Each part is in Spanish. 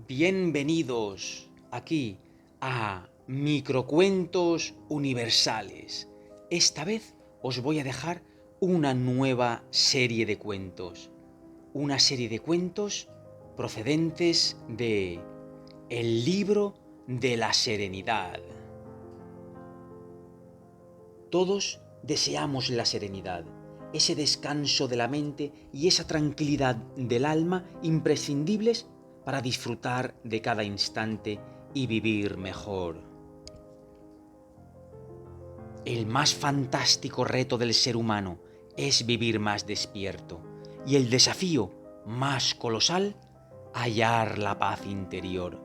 Bienvenidos aquí a Microcuentos Universales. Esta vez os voy a dejar una nueva serie de cuentos. Una serie de cuentos procedentes de El libro de la serenidad. Todos deseamos la serenidad, ese descanso de la mente y esa tranquilidad del alma imprescindibles para disfrutar de cada instante y vivir mejor. El más fantástico reto del ser humano es vivir más despierto y el desafío más colosal, hallar la paz interior.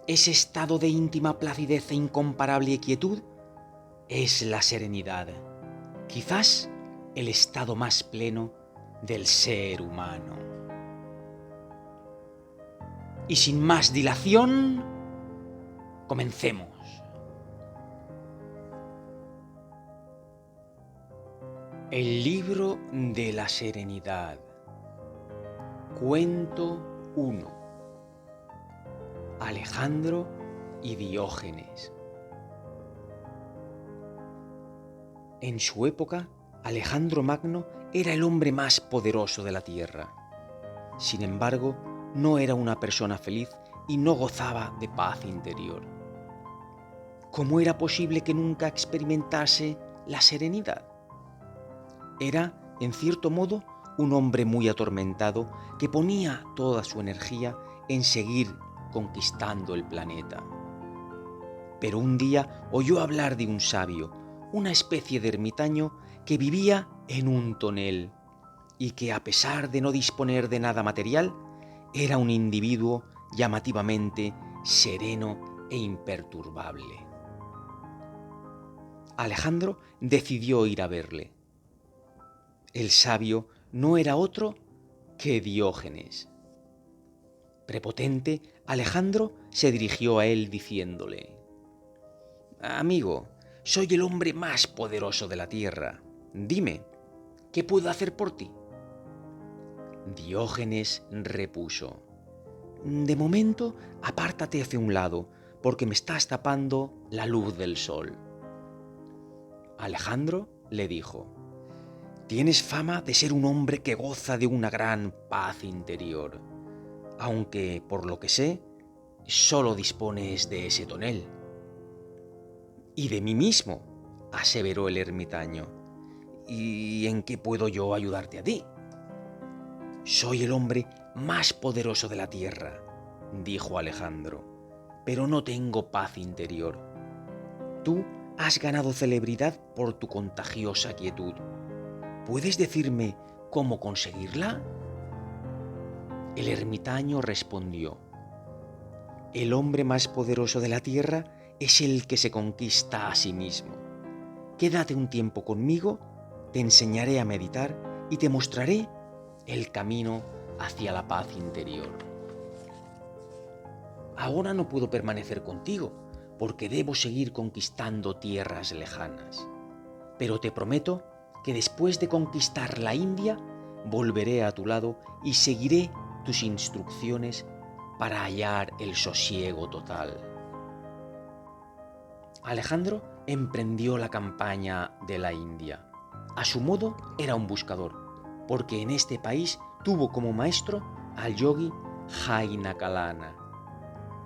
Ese estado de íntima placidez e incomparable quietud es la serenidad, quizás el estado más pleno del ser humano. Y sin más dilación, comencemos. El libro de la serenidad. Cuento 1. Alejandro y Diógenes. En su época, Alejandro Magno era el hombre más poderoso de la tierra. Sin embargo, no era una persona feliz y no gozaba de paz interior. ¿Cómo era posible que nunca experimentase la serenidad? Era, en cierto modo, un hombre muy atormentado que ponía toda su energía en seguir conquistando el planeta. Pero un día oyó hablar de un sabio, una especie de ermitaño que vivía en un tonel y que, a pesar de no disponer de nada material, era un individuo llamativamente sereno e imperturbable. Alejandro decidió ir a verle. El sabio no era otro que Diógenes. Prepotente, Alejandro se dirigió a él diciéndole: «Amigo, soy el hombre más poderoso de la tierra. Dime, ¿qué puedo hacer por ti?» Diógenes repuso: «De momento, apártate hacia un lado, porque me estás tapando la luz del sol». Alejandro le dijo: «Tienes fama de ser un hombre que goza de una gran paz interior, aunque, por lo que sé, solo dispones de ese tonel». «Y de mí mismo», aseveró el ermitaño. «¿Y en qué puedo yo ayudarte a ti?» «Soy el hombre más poderoso de la tierra», dijo Alejandro, «pero no tengo paz interior. Tú has ganado celebridad por tu contagiosa quietud. ¿Puedes decirme cómo conseguirla?» El ermitaño respondió: «El hombre más poderoso de la tierra es el que se conquista a sí mismo. Quédate un tiempo conmigo, te enseñaré a meditar y te mostraré el camino hacia la paz interior». «Ahora no puedo permanecer contigo, porque debo seguir conquistando tierras lejanas. Pero te prometo que después de conquistar la India, volveré a tu lado y seguiré tus instrucciones para hallar el sosiego total». Alejandro emprendió la campaña de la India. A su modo era un buscador, porque en este país tuvo como maestro al yogi Jainakalana.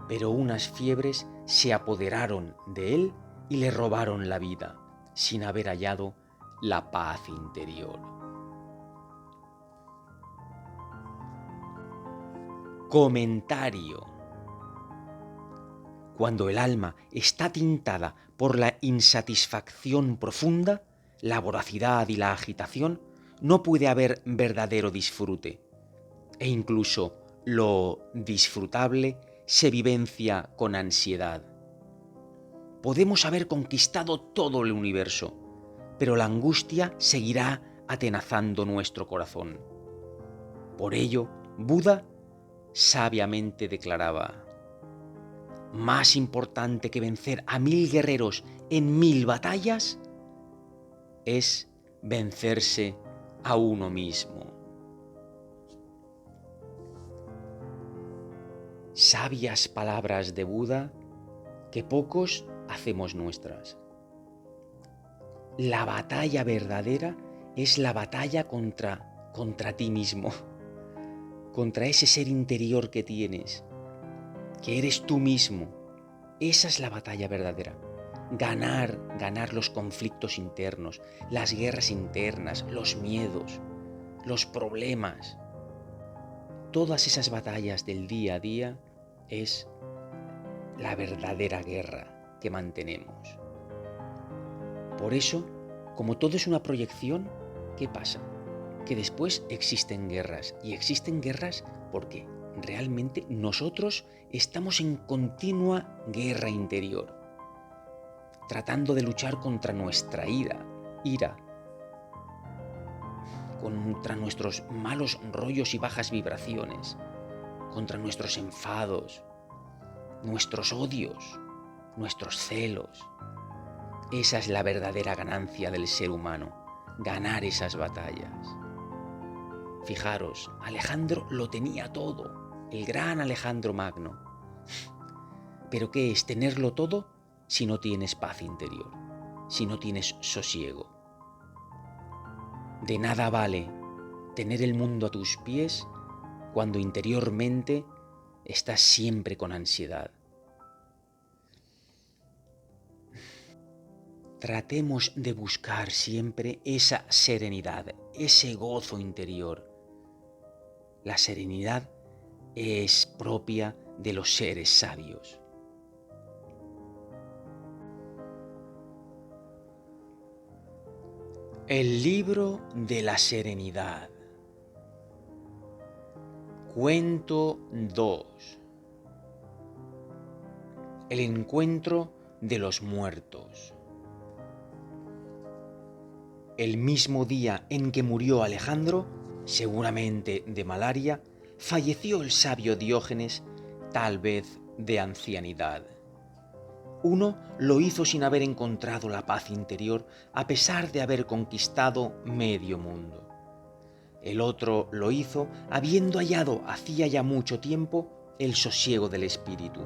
Pero unas fiebres se apoderaron de él y le robaron la vida, sin haber hallado la paz interior. Comentario. Cuando el alma está tintada por la insatisfacción profunda, la voracidad y la agitación, no puede haber verdadero disfrute. E incluso lo disfrutable se vivencia con ansiedad. Podemos haber conquistado todo el universo, pero la angustia seguirá atenazando nuestro corazón. Por ello, Buda sabiamente declaraba: «Más importante que vencer a 1000 guerreros en 1000 batallas es vencerse a uno mismo». sabias palabras de Buda que pocos hacemos nuestras. La batalla verdadera es la batalla contra ti mismo, contra ese ser interior que tienes, que eres tú mismo. Esa es la batalla verdadera. Ganar los conflictos internos, las guerras internas, los miedos, los problemas. Todas esas batallas del día a día es la verdadera guerra que mantenemos. Por eso, como todo es una proyección, ¿qué pasa? Que después existen guerras, y existen guerras porque realmente nosotros estamos en continua guerra interior, tratando de luchar contra nuestra ira, contra nuestros malos rollos y bajas vibraciones, contra nuestros enfados, nuestros odios, nuestros celos. Esa es la verdadera ganancia del ser humano, ganar esas batallas. Fijaros, Alejandro lo tenía todo, el gran Alejandro Magno. Pero ¿qué es tenerlo todo si no tienes paz interior, si no tienes sosiego? De nada vale tener el mundo a tus pies cuando interiormente estás siempre con ansiedad. Tratemos de buscar siempre esa serenidad, ese gozo interior. La serenidad es propia de los seres sabios. El libro de la serenidad. Cuento 2. El encuentro de los muertos. El mismo día en que murió Alejandro, seguramente de malaria, falleció el sabio Diógenes, tal vez de ancianidad. Uno lo hizo sin haber encontrado la paz interior a pesar de haber conquistado medio mundo. El otro lo hizo habiendo hallado hacía ya mucho tiempo el sosiego del espíritu,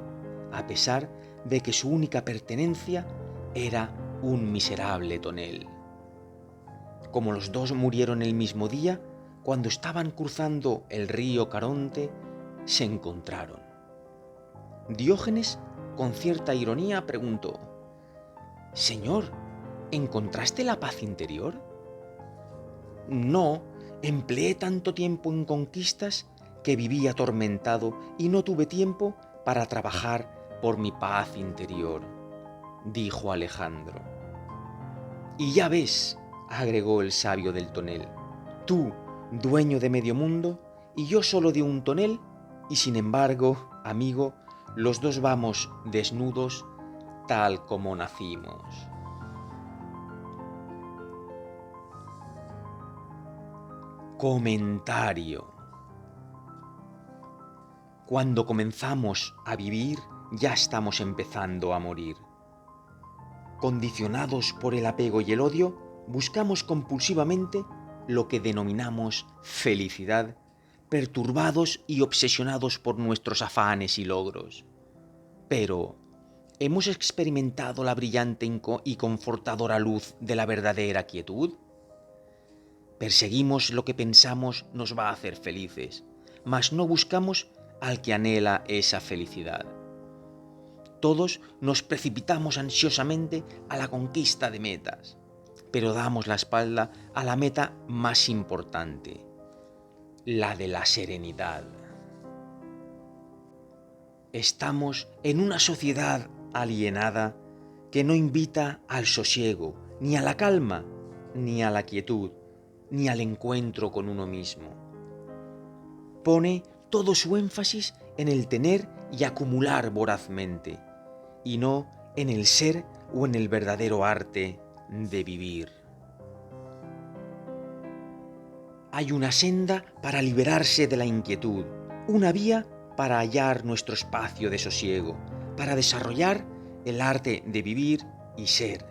a pesar de que su única pertenencia era un miserable tonel. Como los dos murieron el mismo día, cuando estaban cruzando el río Caronte, se encontraron. Diógenes, con cierta ironía, preguntó: «Señor, ¿encontraste la paz interior?» «No, empleé tanto tiempo en conquistas que viví atormentado y no tuve tiempo para trabajar por mi paz interior», dijo Alejandro. «Y ya ves», agregó el sabio del tonel, «tú, dueño de medio mundo, y yo solo de un tonel, y sin embargo, amigo, los dos vamos desnudos tal como nacimos». Comentario. Cuando comenzamos a vivir, ya estamos empezando a morir. Condicionados por el apego y el odio, buscamos compulsivamente lo que denominamos felicidad, perturbados y obsesionados por nuestros afanes y logros. Pero, ¿hemos experimentado la brillante y confortadora luz de la verdadera quietud? Perseguimos lo que pensamos nos va a hacer felices, mas no buscamos al que anhela esa felicidad. Todos nos precipitamos ansiosamente a la conquista de metas, pero damos la espalda a la meta más importante, la de la serenidad. Estamos en una sociedad alienada que no invita al sosiego, ni a la calma, ni a la quietud, ni al encuentro con uno mismo. Pone todo su énfasis en el tener y acumular vorazmente, y no en el ser o en el verdadero arte de vivir. Hay una senda para liberarse de la inquietud, una vía para hallar nuestro espacio de sosiego, para desarrollar el arte de vivir y ser.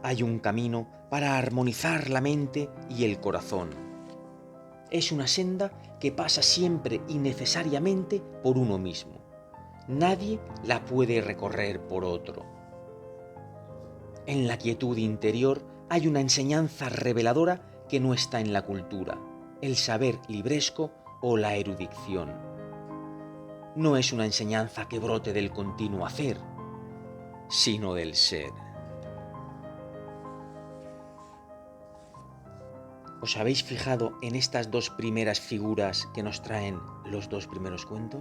Hay un camino para armonizar la mente y el corazón. es una senda que pasa siempre y necesariamente por uno mismo. Nadie la puede recorrer por otro. En la quietud interior hay una enseñanza reveladora que no está en la cultura, el saber libresco o la erudición. No es una enseñanza que brote del continuo hacer, sino del ser. ¿Os habéis fijado en estas dos primeras figuras que nos traen los dos primeros cuentos?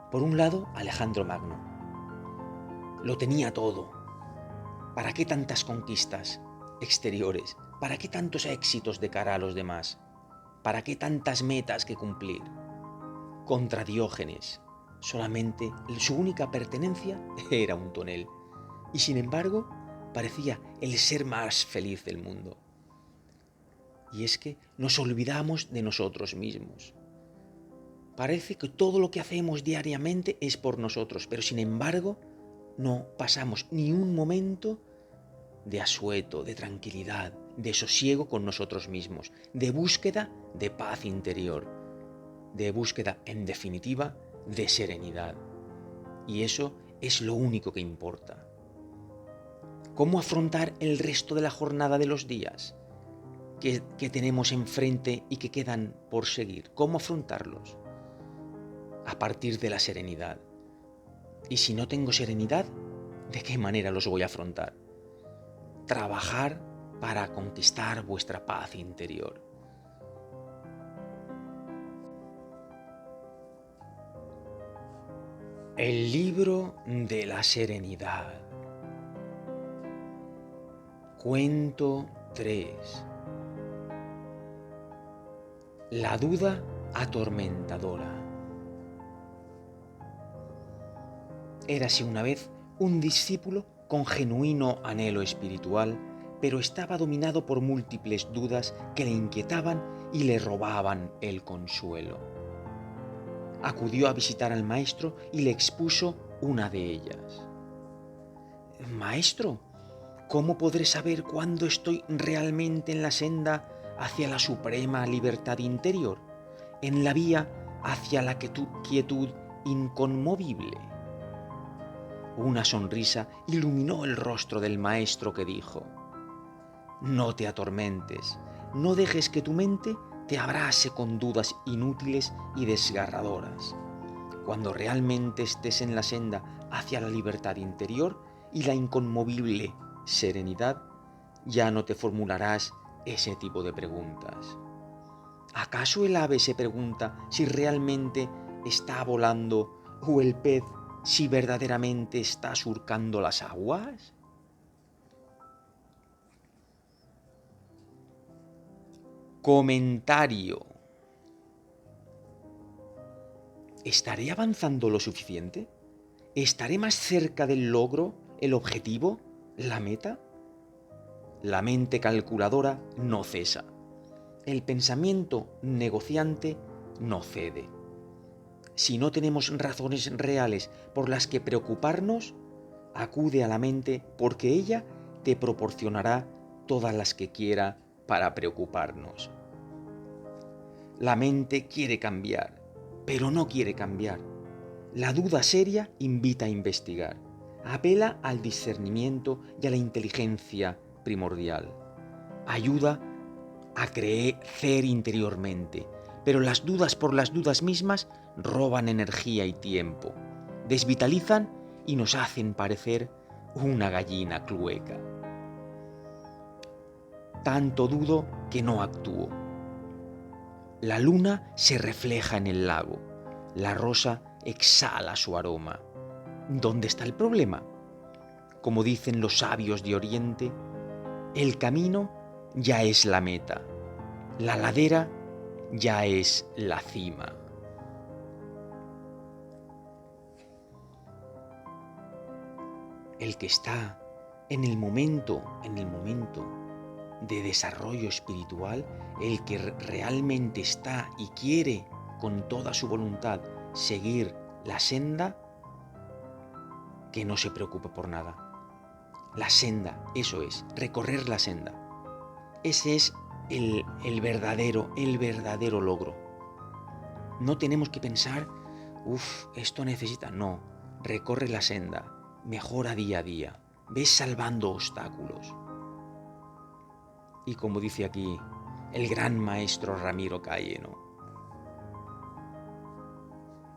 Por un lado, Alejandro Magno. Lo tenía todo. ¿Para qué tantas conquistas exteriores? ¿Para qué tantos éxitos de cara a los demás? ¿Para qué tantas metas que cumplir? Contra Diógenes, solamente su única pertenencia era un tonel. Y sin embargo, parecía el ser más feliz del mundo. Y es que nos olvidamos de nosotros mismos. Parece que todo lo que hacemos diariamente es por nosotros, pero sin embargo no pasamos ni un momento de asueto, de tranquilidad, de sosiego con nosotros mismos, de búsqueda de paz interior, de búsqueda, en definitiva, de serenidad. Y eso es lo único que importa. ¿Cómo afrontar el resto de la jornada de los días que tenemos enfrente y que quedan por seguir? ¿Cómo afrontarlos? A partir de la serenidad. Y si no tengo serenidad, ¿de qué manera los voy a afrontar? Trabajar para conquistar vuestra paz interior. El libro de la serenidad. Cuento 3. La duda atormentadora. Érase una vez un discípulo con genuino anhelo espiritual, pero estaba dominado por múltiples dudas que le inquietaban y le robaban el consuelo. Acudió a visitar al maestro y le expuso una de ellas. Maestro, ¿cómo podré saber cuándo estoy realmente en la senda hacia la suprema libertad interior, en la vía hacia la quietud inconmovible? Una sonrisa iluminó el rostro del maestro que dijo: no te atormentes, no dejes que tu mente te abrase con dudas inútiles y desgarradoras. Cuando realmente estés en la senda hacia la libertad interior y la inconmovible serenidad, ya no te formularás ese tipo de preguntas. ¿Acaso el ave se pregunta si realmente está volando o el pez si verdaderamente está surcando las aguas? Comentario. ¿Estaré avanzando lo suficiente? ¿Estaré más cerca del logro, el objetivo, la meta? La mente calculadora no cesa. El pensamiento negociante no cede. Si no tenemos razones reales por las que preocuparnos, acude a la mente porque ella te proporcionará todas las que quiera para preocuparnos. La mente quiere cambiar, pero no quiere cambiar. La duda seria invita a investigar, apela al discernimiento y a la inteligencia primordial. Ayuda a crecer interiormente, pero las dudas por las dudas mismas roban energía y tiempo, desvitalizan y nos hacen parecer una gallina clueca. Tanto dudo que no actúo. La luna se refleja en el lago, la rosa exhala su aroma. ¿Dónde está el problema? Como dicen los sabios de Oriente, el camino ya es la meta, la ladera ya es la cima. El que está en el momento de desarrollo espiritual, el que realmente está y quiere con toda su voluntad seguir la senda, que no se preocupe por nada. La senda, eso es, recorrer la senda. Ese es el verdadero logro. No tenemos que pensar, esto necesita, no, recorre la senda, mejora día a día, ves salvando obstáculos. Y como dice aquí el gran maestro Ramiro Cayeno,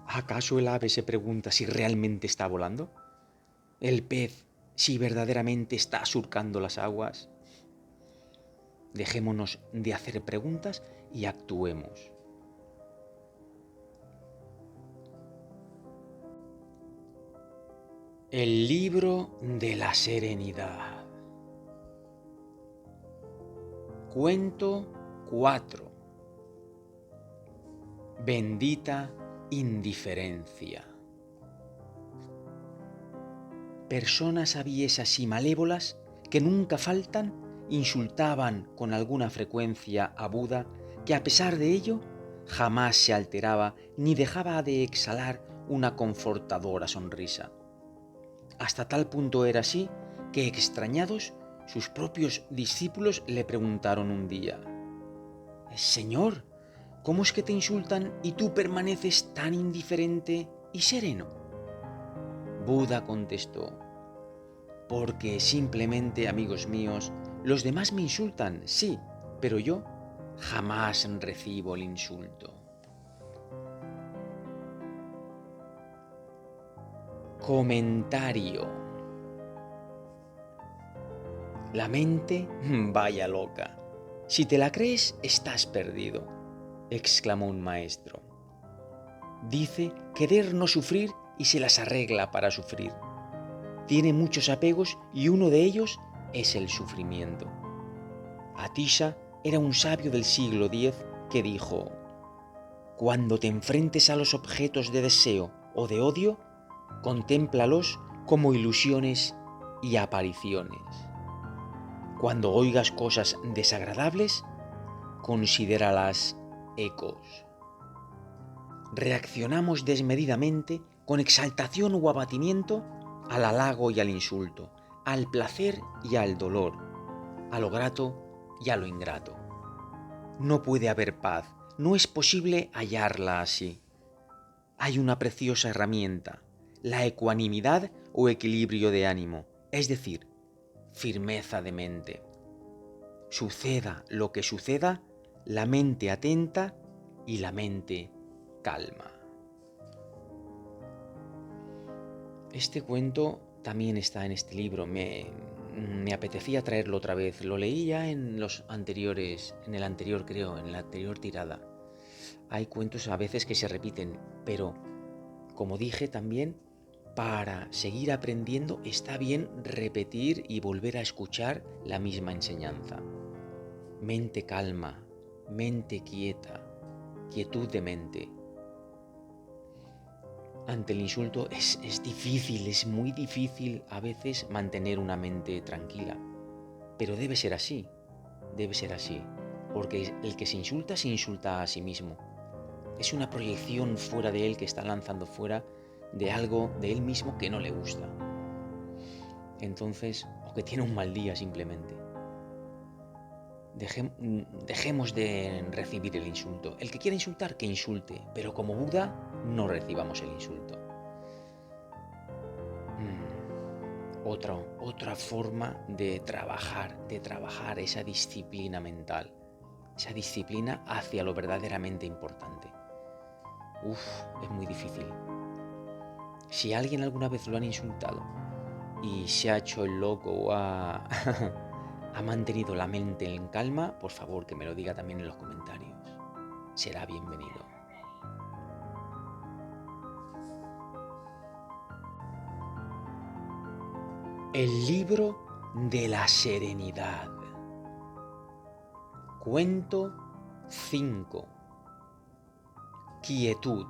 ¿acaso el ave se pregunta si realmente está volando? ¿El pez si verdaderamente está surcando las aguas? Dejémonos de hacer preguntas y actuemos. El libro de la serenidad. Cuento 4. Bendita indiferencia. Personas aviesas y malévolas que nunca faltan insultaban con alguna frecuencia a Buda, que a pesar de ello jamás se alteraba ni dejaba de exhalar una confortadora sonrisa. Hasta tal punto era así que, extrañados, sus propios discípulos le preguntaron un día: «Señor, ¿cómo es que te insultan y tú permaneces tan indiferente y sereno?». Buda contestó: «Porque simplemente, amigos míos, los demás me insultan, sí, pero yo jamás recibo el insulto». Comentario. La mente vaya loca. Si te la crees, estás perdido, exclamó un maestro. Dice querer no sufrir y se las arregla para sufrir. Tiene muchos apegos y uno de ellos es el sufrimiento. Atisha era un sabio del siglo X que dijo: «Cuando te enfrentes a los objetos de deseo o de odio, contémplalos como ilusiones y apariciones. Cuando oigas cosas desagradables, considéralas ecos». Reaccionamos desmedidamente con exaltación o abatimiento al halago y al insulto, al placer y al dolor, a lo grato y a lo ingrato. No puede haber paz, no es posible hallarla así. Hay una preciosa herramienta, la ecuanimidad o equilibrio de ánimo, es decir, firmeza de mente. Suceda lo que suceda, la mente atenta y la mente calma. Este cuento también está en este libro. Me apetecía traerlo otra vez. Lo leí ya en la anterior tirada. Hay cuentos a veces que se repiten, pero como dije también, para seguir aprendiendo está bien repetir y volver a escuchar la misma enseñanza. Mente calma, mente quieta, quietud de mente. Ante el insulto es difícil, es muy difícil a veces mantener una mente tranquila. Pero debe ser así, porque el que se insulta a sí mismo. Es una proyección fuera de él que está lanzando fuera de algo de él mismo que no le gusta. Entonces, o que tiene un mal día simplemente. Dejemos de recibir el insulto. El que quiera insultar, que insulte, pero como Buda, no recibamos el insulto. Otra forma de trabajar esa disciplina mental, esa disciplina hacia lo verdaderamente importante. Es muy difícil. Si alguien alguna vez lo han insultado y se ha hecho el loco o ha mantenido la mente en calma, por favor que me lo diga también en los comentarios. Será bienvenido. El libro de la serenidad. Cuento 5. Quietud.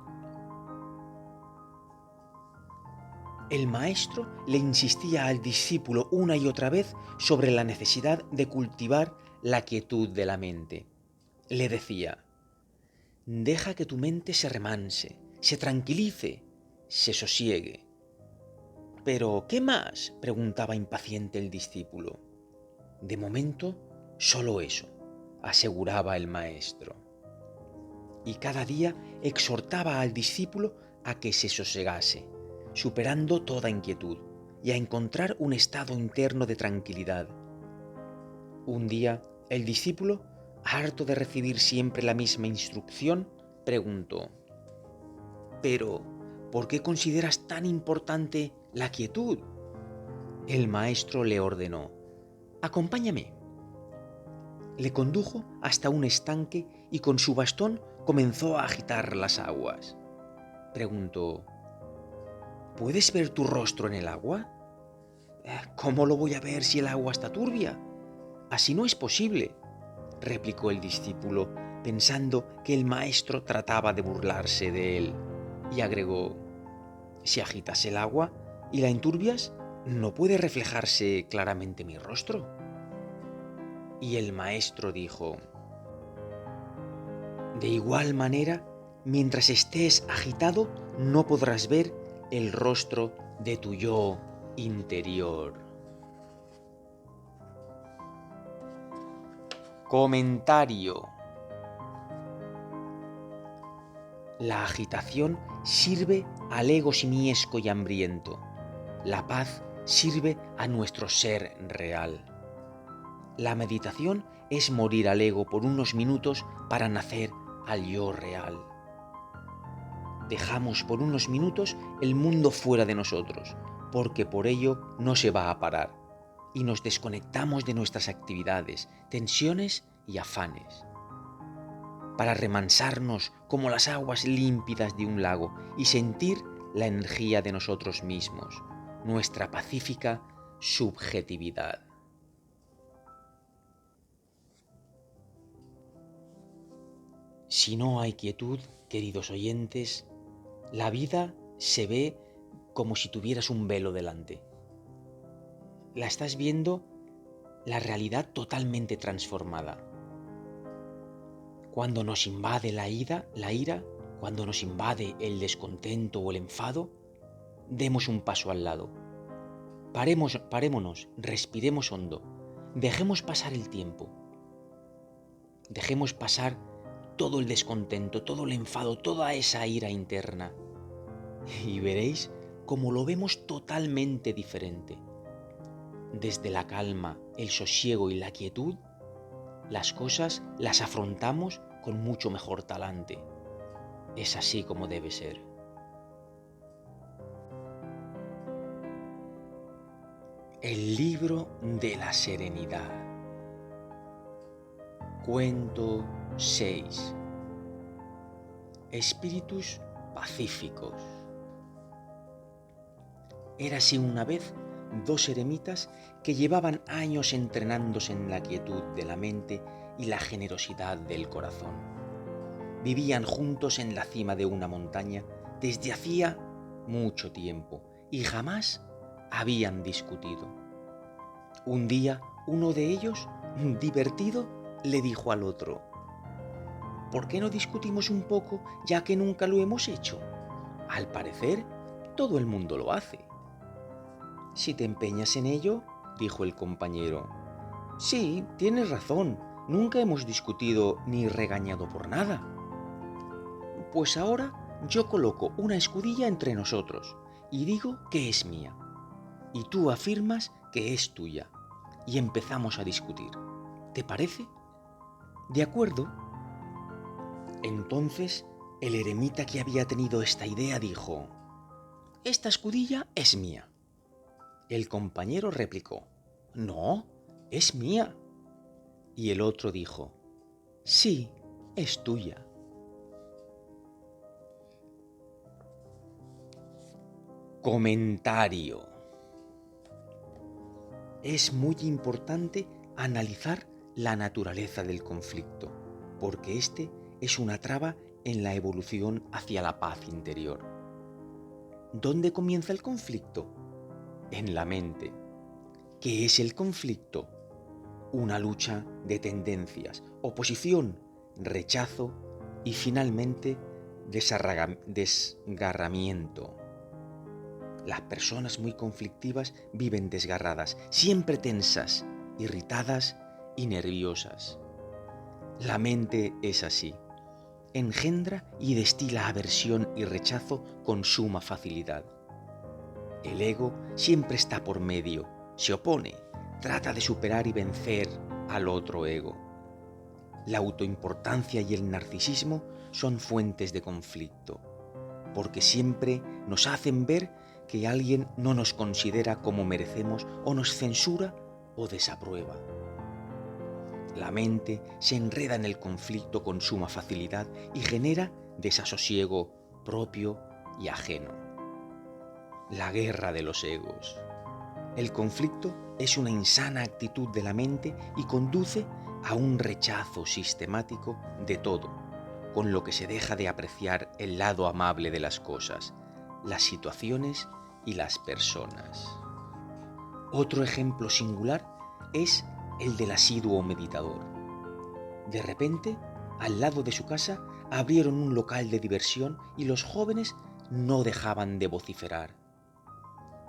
El maestro le insistía al discípulo una y otra vez sobre la necesidad de cultivar la quietud de la mente. Le decía: «Deja que tu mente se remanse, se tranquilice, se sosiegue». «¿Pero qué más?», preguntaba impaciente el discípulo. «De momento, solo eso. aseguraba el maestro. Y cada día exhortaba al discípulo a que se sosegase, superando toda inquietud, y a encontrar un estado interno de tranquilidad. Un día, el discípulo, harto de recibir siempre la misma instrucción, preguntó: «¿Pero por qué consideras tan importante la quietud?». El maestro le ordenó: «Acompáñame». Le condujo hasta un estanque y con su bastón comenzó a agitar las aguas. Preguntó: «¿Puedes ver tu rostro en el agua?». «¿Cómo lo voy a ver si el agua está turbia? Así no es posible», replicó el discípulo, pensando que el maestro trataba de burlarse de él, y agregó: «Si agitas el agua y la enturbias, ¿no puede reflejarse claramente mi rostro?». Y el maestro dijo: «De igual manera, mientras estés agitado, no podrás ver el rostro de tu yo interior». Comentario. La agitación sirve al ego simiesco y hambriento. La paz sirve a nuestro ser real. La meditación es morir al ego por unos minutos para nacer al yo real. Dejamos por unos minutos el mundo fuera de nosotros, porque por ello no se va a parar, y nos desconectamos de nuestras actividades, tensiones y afanes, para remansarnos como las aguas límpidas de un lago y sentir la energía de nosotros mismos, nuestra pacífica subjetividad. Si no hay quietud, queridos oyentes, la vida se ve como si tuvieras un velo delante. La estás viendo la realidad totalmente transformada. Cuando nos invade la ira, cuando nos invade el descontento o el enfado, demos un paso al lado. Parémonos, respiremos hondo, dejemos pasar el tiempo. Dejemos pasar todo el descontento, todo el enfado, toda esa ira interna. Y veréis cómo lo vemos totalmente diferente. Desde la calma, el sosiego y la quietud, las cosas las afrontamos con mucho mejor talante. Es así como debe ser. El libro de la serenidad. Cuento 6. Espíritus pacíficos. Érase una vez dos eremitas que llevaban años entrenándose en la quietud de la mente y la generosidad del corazón. Vivían juntos en la cima de una montaña desde hacía mucho tiempo y jamás habían discutido. Un día, uno de ellos, divertido, le dijo al otro: «¿Por qué no discutimos un poco, ya que nunca lo hemos hecho? Al parecer, todo el mundo lo hace». «Si te empeñas en ello», dijo el compañero. «Sí, tienes razón, nunca hemos discutido ni regañado por nada». «Pues ahora yo coloco una escudilla entre nosotros y digo que es mía, y tú afirmas que es tuya, y empezamos a discutir. ¿Te parece?». «De acuerdo». Entonces el eremita que había tenido esta idea dijo: «Esta escudilla es mía». El compañero replicó: «No, es mía». Y el otro dijo: «Sí, es tuya». Comentario. Es muy importante analizar la naturaleza del conflicto, porque este es una traba en la evolución hacia la paz interior. ¿Dónde comienza el conflicto? En la mente. ¿Qué es el conflicto? Una lucha de tendencias, oposición, rechazo y finalmente desgarramiento. Las personas muy conflictivas viven desgarradas, siempre tensas, irritadas y nerviosas. La mente es así. Engendra y destila aversión y rechazo con suma facilidad. El ego siempre está por medio, se opone, trata de superar y vencer al otro ego. La autoimportancia y el narcisismo son fuentes de conflicto, porque siempre nos hacen ver que alguien no nos considera como merecemos o nos censura o desaprueba. La mente se enreda en el conflicto con suma facilidad y genera desasosiego propio y ajeno. La guerra de los egos. El conflicto es una insana actitud de la mente y conduce a un rechazo sistemático de todo, con lo que se deja de apreciar el lado amable de las cosas, las situaciones y las personas. Otro ejemplo singular es el del asiduo meditador. De repente, al lado de su casa, abrieron un local de diversión y los jóvenes no dejaban de vociferar.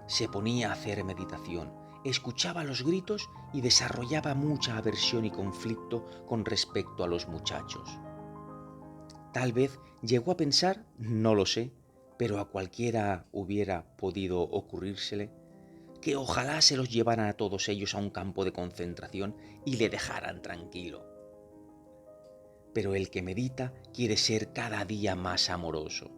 Se ponía a hacer meditación, escuchaba los gritos y desarrollaba mucha aversión y conflicto con respecto a los muchachos. Tal vez llegó a pensar, no lo sé, pero a cualquiera hubiera podido ocurrírsele, que ojalá se los llevaran a todos ellos a un campo de concentración y le dejaran tranquilo. Pero el que medita quiere ser cada día más amoroso.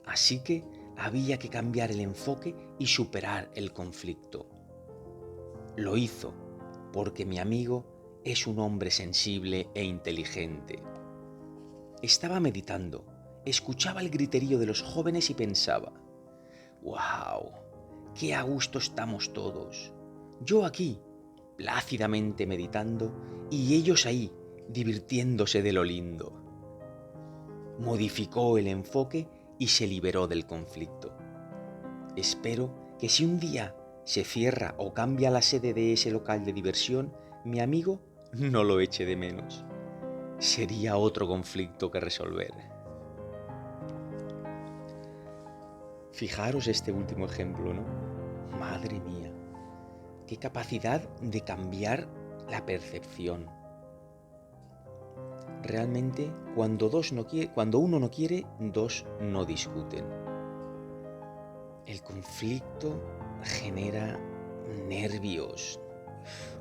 Así que había que cambiar el enfoque y superar el conflicto. Lo hizo, porque mi amigo es un hombre sensible e inteligente. Estaba meditando, escuchaba el griterío de los jóvenes y pensaba: ¡wow! ¡Qué a gusto estamos todos! Yo aquí, plácidamente meditando, y ellos ahí, divirtiéndose de lo lindo. Modificó el enfoque y se liberó del conflicto. Espero que si un día se cierra o cambia la sede de ese local de diversión, mi amigo no lo eche de menos. Sería otro conflicto que resolver. Fijaros este último ejemplo, ¿no? Madre mía, qué capacidad de cambiar la percepción. Realmente, cuando uno no quiere, dos no discuten. El conflicto genera nervios,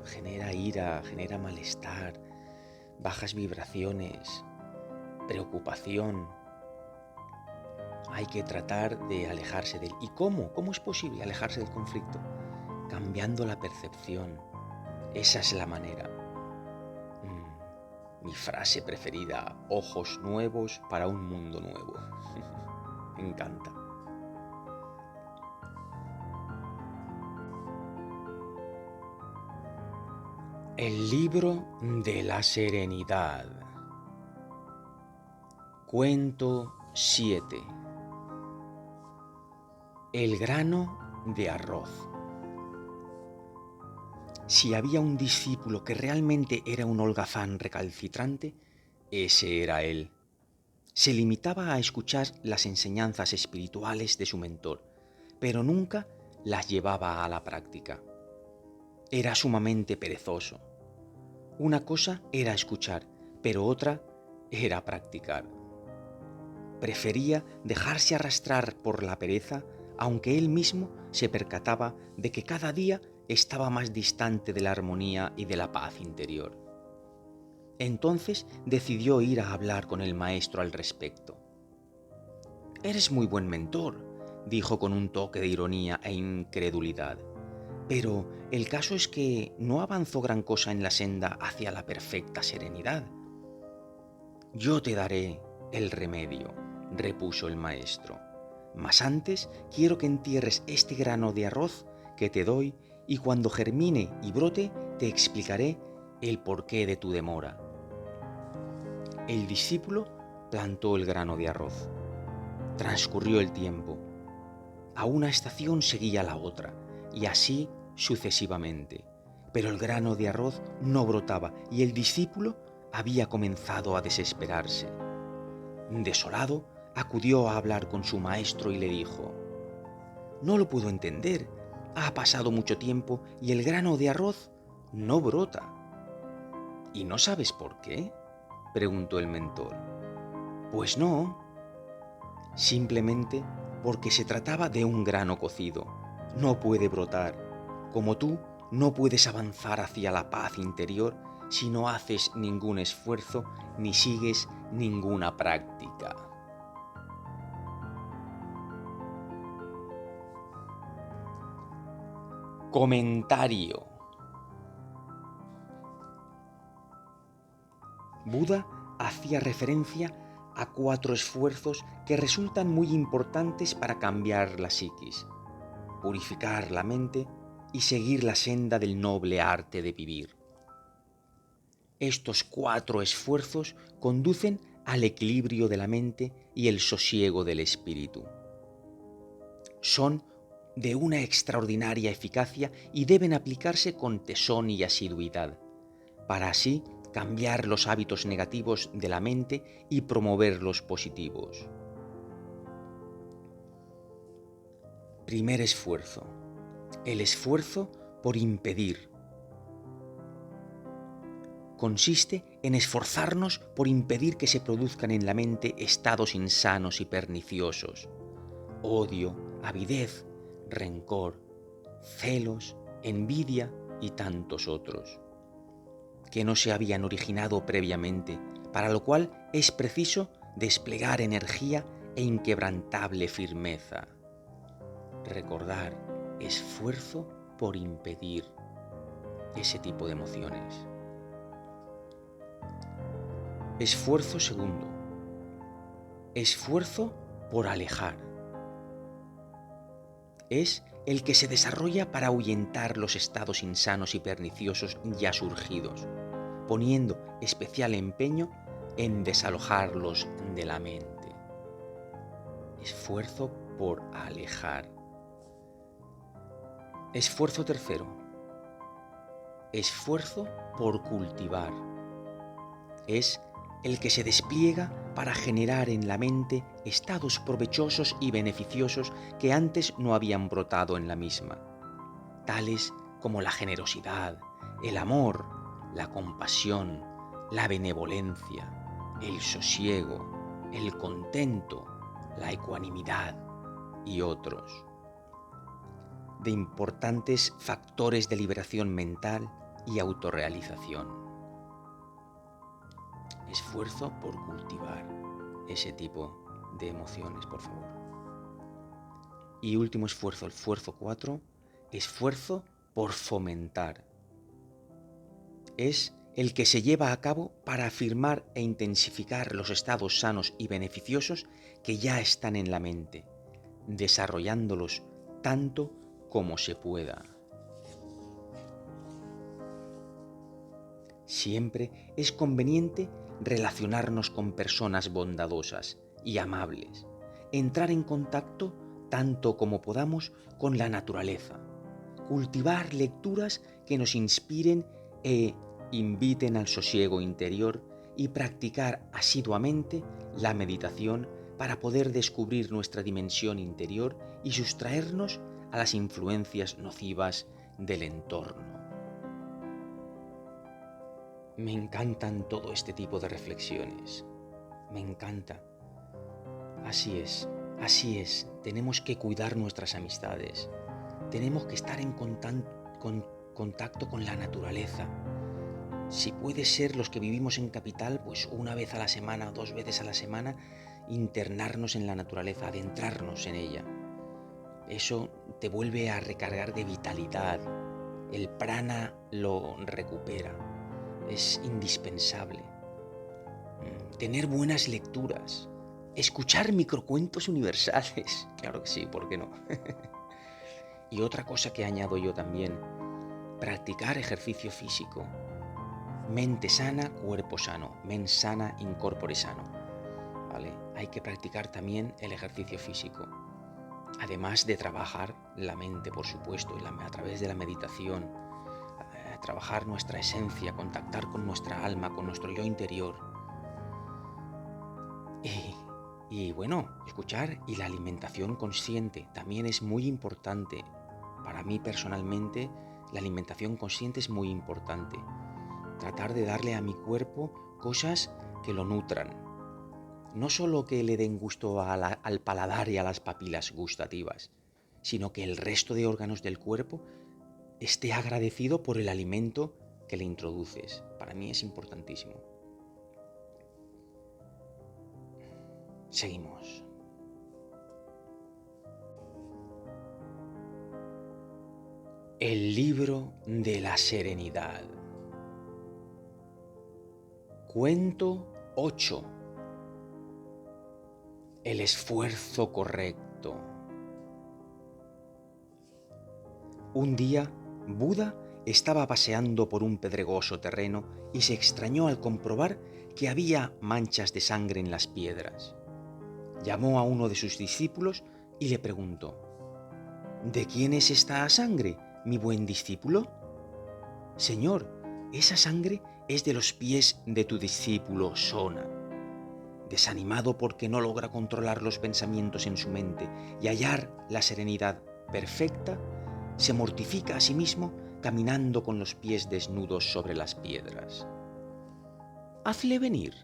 genera ira, genera malestar, bajas vibraciones, preocupación. Hay que tratar de alejarse de él. ¿Y cómo? ¿Cómo es posible alejarse del conflicto? Cambiando la percepción. Esa es la manera. Mi frase preferida: ojos nuevos para un mundo nuevo. Me encanta. El libro de la serenidad. Cuento 7. El grano de arroz. Si había un discípulo que realmente era un holgazán recalcitrante, ese era él. Se limitaba a escuchar las enseñanzas espirituales de su mentor, pero nunca las llevaba a la práctica. Era sumamente perezoso. Una cosa era escuchar, pero otra era practicar. Prefería dejarse arrastrar por la pereza, aunque él mismo se percataba de que cada día estaba más distante de la armonía y de la paz interior. Entonces decidió ir a hablar con el maestro al respecto. «Eres muy buen mentor», dijo con un toque de ironía e incredulidad. «Pero el caso es que no avanzó gran cosa en la senda hacia la perfecta serenidad». «Yo te daré el remedio», repuso el maestro. «Mas antes quiero que entierres este grano de arroz que te doy y cuando germine y brote te explicaré el porqué de tu demora». El discípulo plantó el grano de arroz. Transcurrió el tiempo. A una estación seguía la otra, y así sucesivamente. Pero el grano de arroz no brotaba y el discípulo había comenzado a desesperarse. Desolado, acudió a hablar con su maestro y le dijo: «No lo puedo entender. Ha pasado mucho tiempo y el grano de arroz no brota». ¿Y no sabes por qué?, preguntó el mentor. Pues no, simplemente porque se trataba de un grano cocido. No puede brotar. Como tú, no puedes avanzar hacia la paz interior si no haces ningún esfuerzo ni sigues ninguna práctica. Comentario. Buda hacía referencia a 4 esfuerzos que resultan muy importantes para cambiar la psiquis, purificar la mente y seguir la senda del noble arte de vivir. Estos 4 esfuerzos conducen al equilibrio de la mente y el sosiego del espíritu. Son de una extraordinaria eficacia y deben aplicarse con tesón y asiduidad, para así cambiar los hábitos negativos de la mente y promover los positivos. Primer esfuerzo. El esfuerzo por impedir. Consiste en esforzarnos por impedir que se produzcan en la mente estados insanos y perniciosos: odio, avidez, rencor, celos, envidia y tantos otros, que no se habían originado previamente, para lo cual es preciso desplegar energía e inquebrantable firmeza. Recordar, esfuerzo por impedir ese tipo de emociones. Esfuerzo segundo. Esfuerzo por alejar. Es el que se desarrolla para ahuyentar los estados insanos y perniciosos ya surgidos, poniendo especial empeño en desalojarlos de la mente. Esfuerzo por alejar. Esfuerzo tercero. Esfuerzo por cultivar. Es el que se despliega para generar en la mente estados provechosos y beneficiosos que antes no habían brotado en la misma, tales como la generosidad, el amor, la compasión, la benevolencia, el sosiego, el contento, la ecuanimidad y otros, de importantes factores de liberación mental y autorrealización. Esfuerzo por cultivar ese tipo de emociones, por favor. Y último esfuerzo, el esfuerzo 4, esfuerzo por fomentar. Es el que se lleva a cabo para afirmar e intensificar los estados sanos y beneficiosos que ya están en la mente, desarrollándolos tanto como se pueda. Siempre es conveniente relacionarnos con personas bondadosas y amables, entrar en contacto tanto como podamos con la naturaleza, cultivar lecturas que nos inspiren e inviten al sosiego interior y practicar asiduamente la meditación para poder descubrir nuestra dimensión interior y sustraernos a las influencias nocivas del entorno. Me encantan todo este tipo de reflexiones. Me encanta. Así es. Tenemos que cuidar nuestras amistades. Tenemos que estar en contacto con la naturaleza. Si puede ser los que vivimos en capital, pues una vez a la semana o 2 veces a la semana, internarnos en la naturaleza, adentrarnos en ella. Eso te vuelve a recargar de vitalidad. El prana lo recupera. Es indispensable. Tener buenas lecturas. Escuchar microcuentos universales. Claro que sí, ¿por qué no? Y otra cosa que añado yo también, practicar ejercicio físico. Mente sana, cuerpo sano. Mens sana, in corpore sano. ¿Vale? Hay que practicar también el ejercicio físico. Además de trabajar la mente, por supuesto, a través de la meditación, trabajar nuestra esencia, contactar con nuestra alma, con nuestro yo interior. Y bueno, escuchar y la alimentación consciente también es muy importante. Para mí personalmente, la alimentación consciente es muy importante. tratar de darle a mi cuerpo cosas que lo nutran. No solo que le den gusto al paladar y a las papilas gustativas, sino que el resto de órganos del cuerpo esté agradecido por el alimento que le introduces. Para mí es importantísimo. Seguimos. El libro de la serenidad. Cuento 8. El esfuerzo correcto. Un día, Buda estaba paseando por un pedregoso terreno y se extrañó al comprobar que había manchas de sangre en las piedras. Llamó a uno de sus discípulos y le preguntó: ¿De quién es esta sangre, mi buen discípulo? Señor, esa sangre es de los pies de tu discípulo Sona. Desanimado porque no logra controlar los pensamientos en su mente y hallar la serenidad perfecta, se mortifica a sí mismo caminando con los pies desnudos sobre las piedras. Hazle venir.